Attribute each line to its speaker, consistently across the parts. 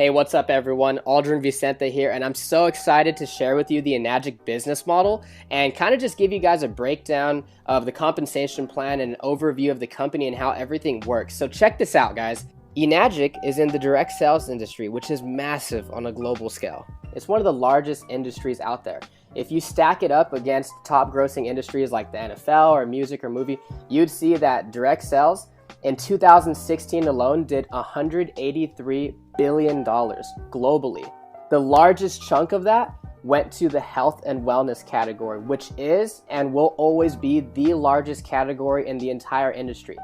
Speaker 1: Hey, what's up everyone? Aldrin Vicente here, and I'm so excited to share with you the Enagic business model and kind of just give you guys a breakdown of the compensation plan and an overview of the company and how everything works. So check this out, guys. Enagic is in the direct sales industry, which is massive on a global scale. It's one of the largest industries out there. If you stack it up against top grossing industries like the NFL or music or movie, you'd see that direct sales in 2016 alone did $183 billion globally. The largest chunk of that went to the health and wellness category, which is and will always be the largest category in the entire industry.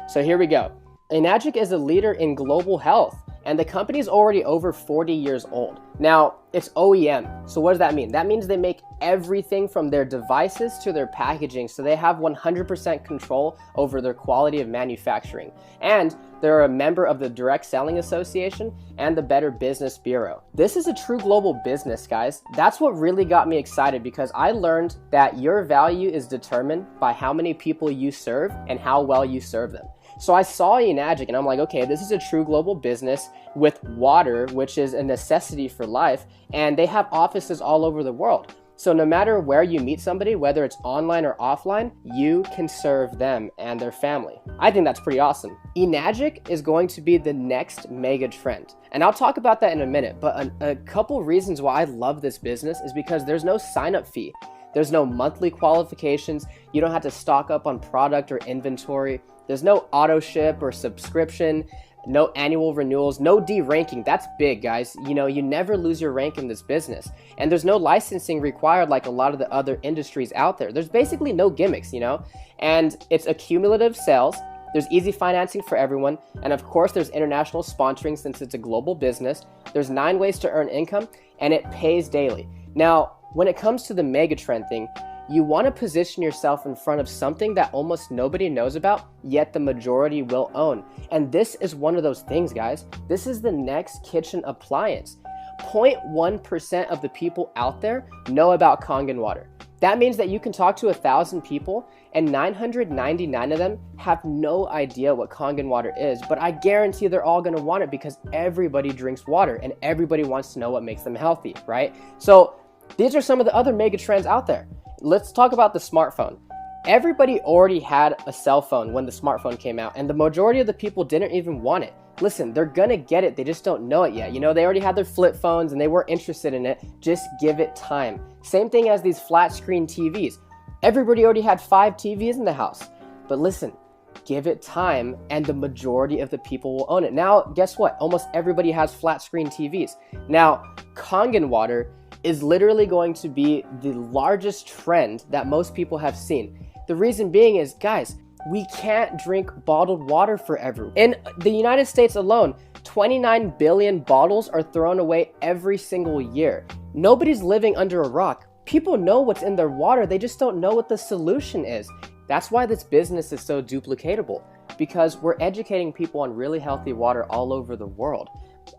Speaker 1: So here we go. Enagic is a leader in global health, and the company is already over 40 years old. Now, it's OEM. So what does that mean? That means they make everything from their devices to their packaging, so they have 100% control over their quality of manufacturing. And they're a member of the Direct Selling Association and the Better Business Bureau. This is a true global business, guys. That's what really got me excited, because I learned that your value is determined by how many people you serve and how well you serve them. So I saw Enagic and I'm like, okay, this is a true global business with water, which is a necessity for life, and they have offices all over the world. So no matter where you meet somebody, whether it's online or offline, you can serve them and their family. I think that's pretty awesome. Enagic is going to be the next mega trend, and I'll talk about that in a minute, but a couple reasons why I love this business is because there's no sign-up fee. There's no monthly qualifications. You don't have to stock up on product or inventory. There's no auto ship or subscription, no annual renewals, no de-ranking. That's big, guys. You know, you never lose your rank in this business. And there's no licensing required like a lot of the other industries out there. There's basically no gimmicks, and it's accumulative sales. There's easy financing for everyone. And of course, there's international sponsoring since it's a global business. There's 9 ways to earn income, and it pays daily. Now, when it comes to the mega trend thing, you want to position yourself in front of something that almost nobody knows about, yet the majority will own. And this is one of those things, guys. This is the next kitchen appliance. 0.1% of the people out there know about Kangen water. That means that you can talk to 1,000 people and 999 of them have no idea what Kangen water is, but I guarantee they're all going to want it because everybody drinks water and everybody wants to know what makes them healthy, right? So these are some of the other mega trends out there. Let's talk about the smartphone. Everybody already had a cell phone when the smartphone came out, and the majority of the people didn't even want it. Listen, they're gonna get it, they just don't know it yet. They already had their flip phones and they weren't interested in it. Just give it time. Same thing as these flat screen TVs. Everybody already had 5 TVs in the house. But listen, give it time and the majority of the people will own it. Now, guess what? Almost everybody has flat screen TVs. Now, Kangen water is literally going to be the largest trend that most people have seen. The reason being is, guys, we can't drink bottled water forever. In the United States alone, 29 billion bottles are thrown away every single year. Nobody's living under a rock. People know what's in their water, they just don't know what the solution is. That's why this business is so duplicatable, because we're educating people on really healthy water all over the world.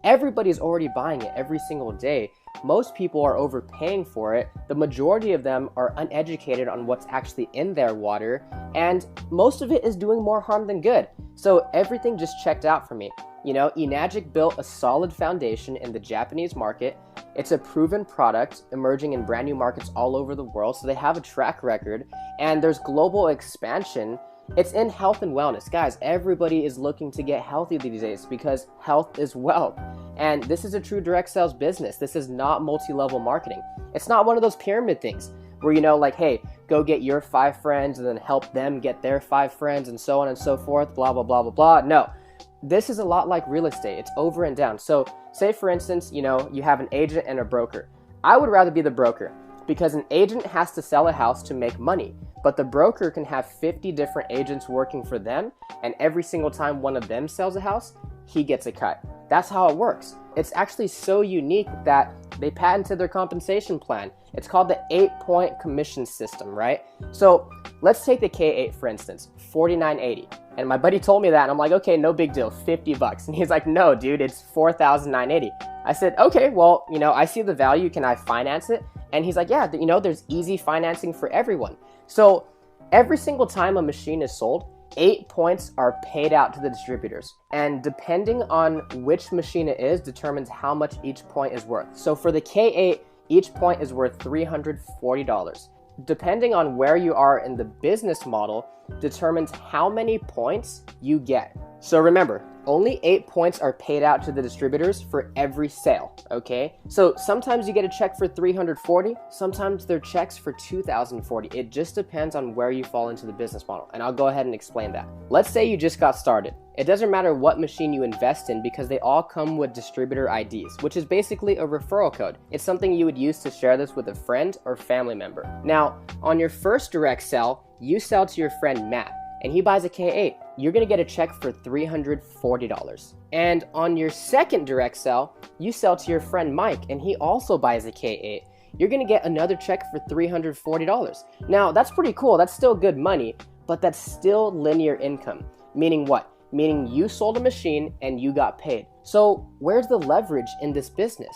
Speaker 1: Everybody's already buying it every single day. Most people are overpaying for it. The majority of them are uneducated on what's actually in their water, and most of it is doing more harm than good. So everything just checked out for me. Enagic built a solid foundation in the Japanese market. It's a proven product emerging in brand new markets all over the world, so they have a track record, and there's global expansion. It's in health and wellness. Guys, everybody is looking to get healthy these days because health is wealth. And this is a true direct sales business. This is not multi-level marketing. It's not one of those pyramid things where, like, hey, go get your 5 friends and then help them get their 5 friends and so on and so forth, blah, blah, blah, blah, blah. No, this is a lot like real estate. It's over and down. So say, for instance, you have an agent and a broker. I would rather be the broker because an agent has to sell a house to make money. But the broker can have 50 different agents working for them, and every single time one of them sells a house, he gets a cut. That's how it works. It's actually so unique that they patented their compensation plan. It's called the 8-point commission system, right? So let's take the K8 for instance, $49.80. And my buddy told me that, and I'm like, okay, no big deal, $50. And he's like, no, dude, it's $4,980. I said, okay, well, I see the value. Can I finance it? And he's like, yeah, there's easy financing for everyone. So every single time a machine is sold, 8 points are paid out to the distributors. And depending on which machine it is determines how much each point is worth. So for the K8, each point is worth $340. Depending on where you are in the business model determines how many points you get. So remember, only 8 points are paid out to the distributors for every sale, okay? So sometimes you get a check for $340, sometimes they're checks for $2,040. It just depends on where you fall into the business model, and I'll go ahead and explain that. Let's say you just got started. It doesn't matter what machine you invest in because they all come with distributor IDs, which is basically a referral code. It's something you would use to share this with a friend or family member. Now, on your first direct sell, you sell to your friend Matt, and he buys a K8. You're gonna get a check for $340. And on your second direct sell, you sell to your friend Mike, and he also buys a K8. You're gonna get another check for $340. Now, that's pretty cool. That's still good money, but that's still linear income. Meaning what? Meaning you sold a machine and you got paid. So where's the leverage in this business?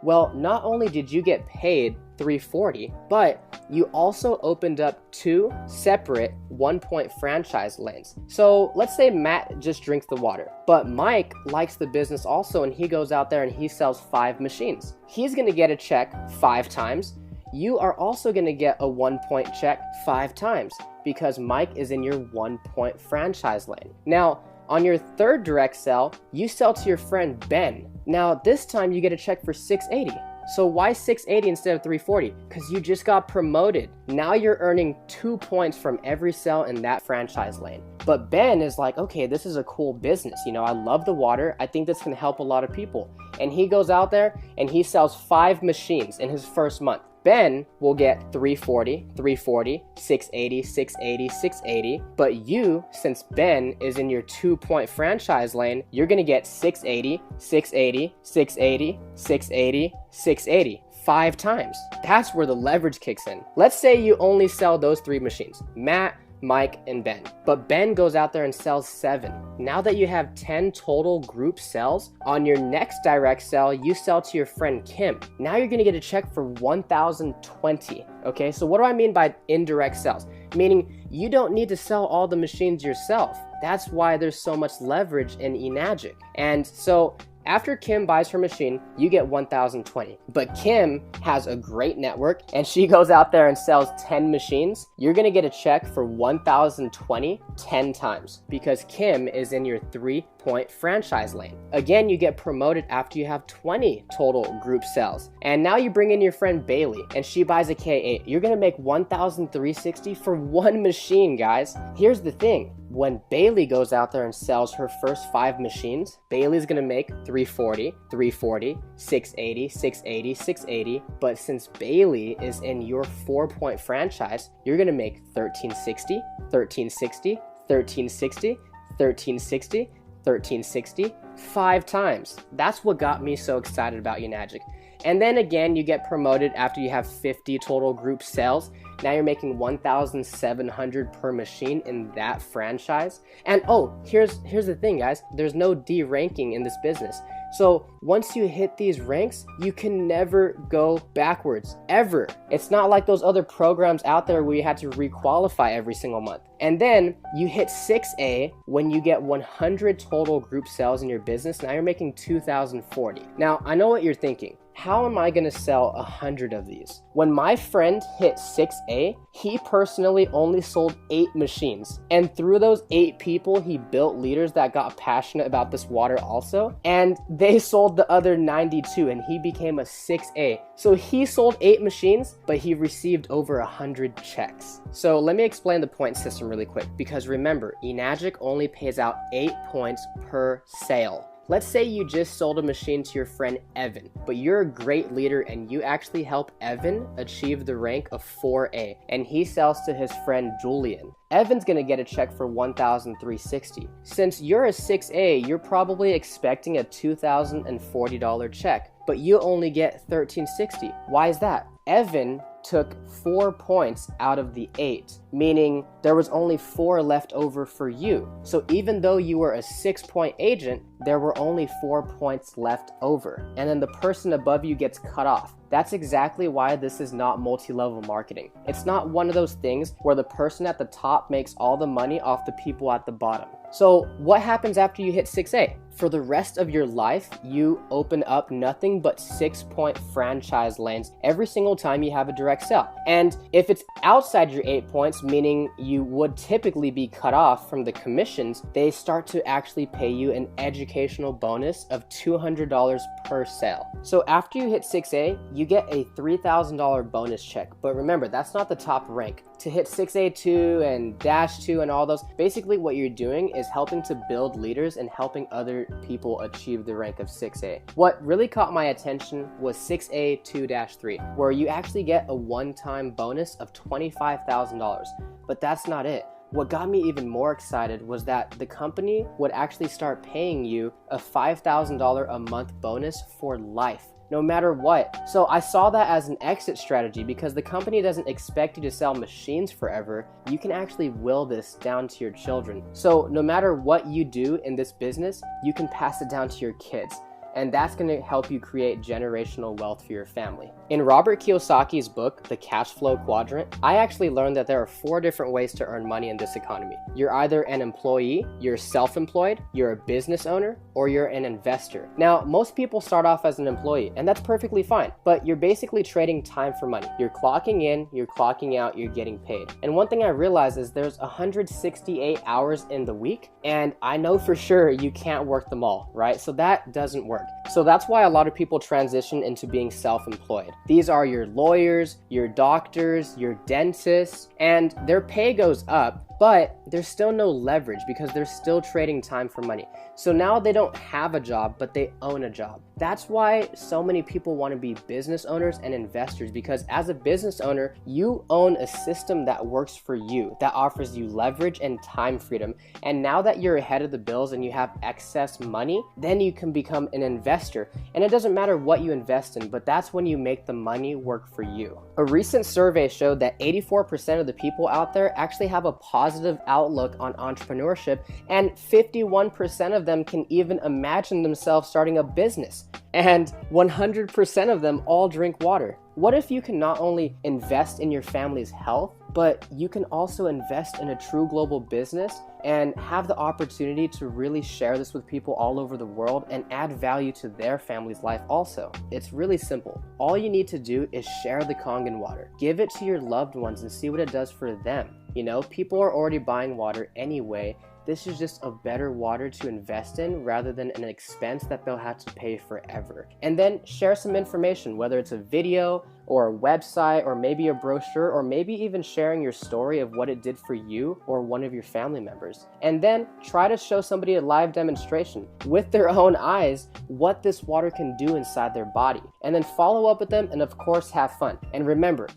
Speaker 1: Well, not only did you get paid $340, but you also opened up 2 separate 1-point franchise lanes. So let's say Matt just drinks the water, but Mike likes the business also, and he goes out there and he sells 5 machines. He's gonna get a check 5 times. You are also gonna get a 1-point check 5 times because Mike is in your 1-point franchise lane. Now, on your third direct sell, you sell to your friend Ben. Now, this time you get a check for $680. So why $680 instead of $340? Because you just got promoted. Now you're earning 2 points from every sell in that franchise lane. But Ben is like, okay, this is a cool business. You know, I love the water. I think this can help a lot of people. And he goes out there and he sells 5 machines in his first month. Ben will get $340, $340, $680, $680, $680. But you, since Ben is in your 2-point franchise lane, you're gonna get $680, $680, $680, $680, $680. 5 times. That's where the leverage kicks in. Let's say you only sell those 3 machines, Matt, Mike, and Ben. But Ben goes out there and sells 7. Now that you have 10 total group sales, on your next direct sell, you sell to your friend Kim. Now you're gonna get a check for $1,020. Okay, so what do I mean by indirect sales? Meaning you don't need to sell all the machines yourself. That's why there's so much leverage in Enagic. And so after Kim buys her machine, you get $1,020. But Kim has a great network and she goes out there and sells 10 machines. You're gonna get a check for $1,020 10 times because Kim is in your 3-point franchise lane. Again, you get promoted after you have 20 total group sales. And now you bring in your friend Bailey and she buys a K8. You're gonna make $1,360 for 1 machine, guys. Here's the thing. When Bailey goes out there and sells her first 5 machines, Bailey's gonna make $340, $340, $680, $680, $680. But since Bailey is in your 4-point franchise, you're gonna make $1,360, $1,360, $1,360, $1,360, $1,360, 5 times. That's what got me so excited about Enagic. And then again, you get promoted after you have 50 total group sales. Now you're making $1,700 per machine in that franchise. And oh, here's the thing, guys. There's no D ranking in this business. So once you hit these ranks, you can never go backwards, ever. It's not like those other programs out there where you had to requalify every single month. And then you hit 6A when you get 100 total group sales in your business. Now you're making $2,040. Now, I know what you're thinking. How am I gonna sell 100 of these? When my friend hit 6A, he personally only sold 8 machines. And through those 8 people, he built leaders that got passionate about this water also. And they sold the other 92 and he became a 6A. So he sold 8 machines, but he received over 100 checks. So let me explain the point system really quick, because remember, Enagic only pays out 8 points per sale. Let's say you just sold a machine to your friend Evan, but you're a great leader and you actually help Evan achieve the rank of 4A, and he sells to his friend Julian. Evan's gonna get a check for $1,360. Since you're a 6A, you're probably expecting a $2,040 check, but you only get $1,360. Why is that? Evan took 4 points out of the 8, meaning there was only 4 left over for you. So even though you were a 6-point agent, there were only 4 points left over. And then the person above you gets cut off. That's exactly why this is not multi-level marketing. It's not one of those things where the person at the top makes all the money off the people at the bottom. So what happens after you hit 6A? For the rest of your life, you open up nothing but 6-point franchise lanes every single time you have a direct sale. And if it's outside your 8 points, meaning you would typically be cut off from the commissions, they start to actually pay you an educational bonus of $200 per sale. So after you hit 6A, you get a $3,000 bonus check. But remember, that's not the top rank. To hit 6A2 and Dash 2 and all those, basically what you're doing is helping to build leaders and helping other people achieve the rank of 6A. What really caught my attention was 6A2-3, where you actually get a one-time bonus of $25,000. But that's not it. What got me even more excited was that the company would actually start paying you a $5,000 a month bonus for life, no matter what. So I saw that as an exit strategy because the company doesn't expect you to sell machines forever. You can actually will this down to your children. So no matter what you do in this business, you can pass it down to your kids. And that's going to help you create generational wealth for your family. In Robert Kiyosaki's book, The Cash Flow Quadrant, I actually learned that there are 4 different ways to earn money in this economy. You're either an employee, you're self-employed, you're a business owner, or you're an investor. Now, most people start off as an employee, and that's perfectly fine, but you're basically trading time for money. You're clocking in, you're clocking out, you're getting paid. And one thing I realized is there's 168 hours in the week, and I know for sure you can't work them all, right? So that doesn't work. So that's why a lot of people transition into being self-employed. These are your lawyers, your doctors, your dentists, and their pay goes up, but there's still no leverage because they're still trading time for money. So now they don't have a job, but they own a job. That's why so many people want to be business owners and investors, because as a business owner, you own a system that works for you, that offers you leverage and time freedom. And now that you're ahead of the bills and you have excess money, then you can become an investor. And it doesn't matter what you invest in, but that's when you make the money work for you. A recent survey showed that 84% of the people out there actually have a positive outlook on entrepreneurship, and 51% of them can even imagine themselves starting a business. And 100% of them all drink water. What if you can not only invest in your family's health, but you can also invest in a true global business and have the opportunity to really share this with people all over the world and add value to their family's life also? It's really simple. All you need to do is share the Kangen water. Give it to your loved ones and see what it does for them. You know, people are already buying water anyway. This is just a better water to invest in rather than an expense that they'll have to pay forever. And then share some information, whether it's a video or a website or maybe a brochure, or maybe even sharing your story of what it did for you or one of your family members. And then try to show somebody a live demonstration with their own eyes what this water can do inside their body. And then follow up with them and of course have fun. And remember,